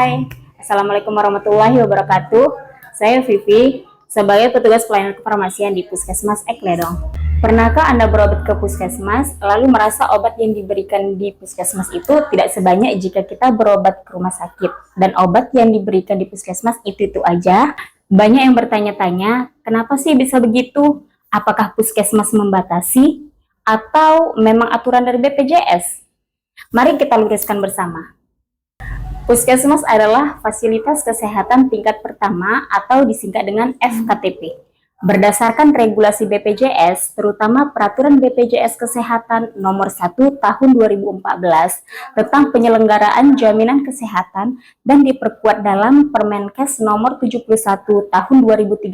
Hai, Assalamualaikum warahmatullahi wabarakatuh. Saya Vivi, sebagai petugas pelayanan kefarmasian di Puskesmas Ekledong. Pernahkah Anda berobat ke puskesmas, lalu merasa obat yang diberikan di puskesmas itu tidak sebanyak jika kita berobat ke rumah sakit, dan obat yang diberikan di puskesmas itu aja? Banyak yang bertanya-tanya, kenapa sih bisa begitu? Apakah puskesmas membatasi, atau memang aturan dari BPJS? Mari kita luruskan bersama. Puskesmas adalah fasilitas kesehatan tingkat pertama atau disingkat dengan FKTP. Berdasarkan regulasi BPJS, terutama Peraturan BPJS Kesehatan Nomor 1 Tahun 2014 tentang penyelenggaraan jaminan kesehatan dan diperkuat dalam Permenkes Nomor 71 Tahun 2013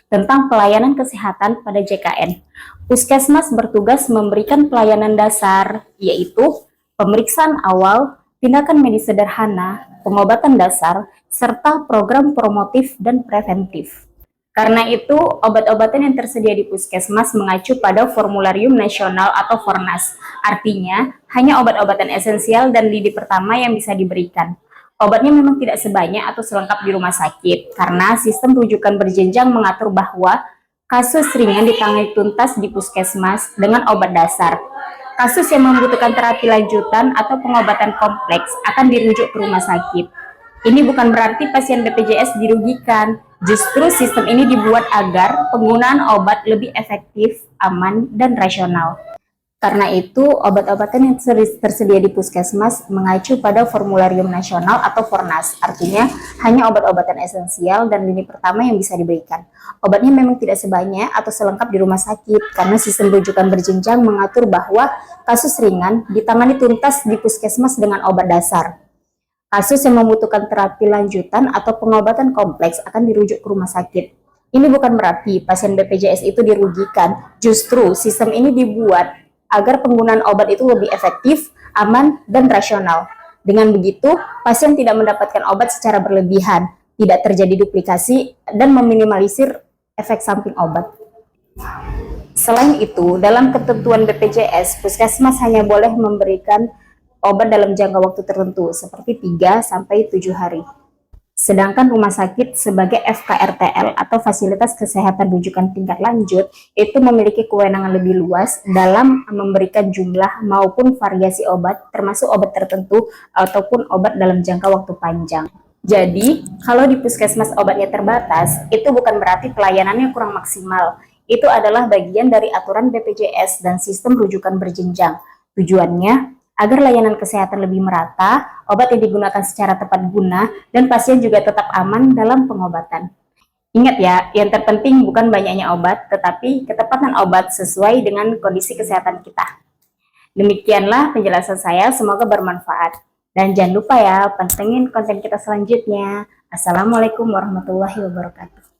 tentang pelayanan kesehatan pada JKN. Puskesmas bertugas memberikan pelayanan dasar, yaitu pemeriksaan awal, tindakan medis sederhana, pengobatan dasar, serta program promotif dan preventif. Karena itu, obat-obatan yang tersedia di puskesmas mengacu pada Formularium Nasional atau Fornas. Artinya, hanya obat-obatan esensial dan lini pertama yang bisa diberikan. Obatnya memang tidak sebanyak atau selengkap di rumah sakit, karena sistem rujukan berjenjang mengatur bahwa kasus ringan ditangani tuntas di puskesmas dengan obat dasar. Kasus yang membutuhkan terapi lanjutan atau pengobatan kompleks akan dirujuk ke rumah sakit. Ini bukan berarti pasien BPJS dirugikan. Justru sistem ini dibuat agar penggunaan obat lebih efektif, aman, dan rasional. Karena itu, obat-obatan yang tersedia di puskesmas mengacu pada Formularium Nasional atau Fornas. Artinya, hanya obat-obatan esensial dan lini pertama yang bisa diberikan. Obatnya memang tidak sebanyak atau selengkap di rumah sakit, karena sistem rujukan berjenjang mengatur bahwa kasus ringan ditangani tuntas di puskesmas dengan obat dasar. Kasus yang membutuhkan terapi lanjutan atau pengobatan kompleks akan dirujuk ke rumah sakit. Ini bukan berarti pasien BPJS itu dirugikan. Justru, sistem ini dibuat agar penggunaan obat itu lebih efektif, aman, dan rasional. Dengan begitu, pasien tidak mendapatkan obat secara berlebihan, tidak terjadi duplikasi, dan meminimalisir efek samping obat. Selain itu, dalam ketentuan BPJS, puskesmas hanya boleh memberikan obat dalam jangka waktu tertentu, seperti 3-7 hari. Sedangkan rumah sakit sebagai FKRTL atau Fasilitas Kesehatan Rujukan Tingkat Lanjut itu memiliki kewenangan lebih luas dalam memberikan jumlah maupun variasi obat, termasuk obat tertentu ataupun obat dalam jangka waktu panjang. Jadi, kalau di puskesmas obatnya terbatas, itu bukan berarti pelayanannya kurang maksimal. Itu adalah bagian dari aturan BPJS dan sistem rujukan berjenjang. Tujuannya agar layanan kesehatan lebih merata, obat yang digunakan secara tepat guna, dan pasien juga tetap aman dalam pengobatan. Ingat ya, yang terpenting bukan banyaknya obat, tetapi ketepatan obat sesuai dengan kondisi kesehatan kita. Demikianlah penjelasan saya, semoga bermanfaat. Dan jangan lupa ya, pantengin konten kita selanjutnya. Assalamualaikum warahmatullahi wabarakatuh.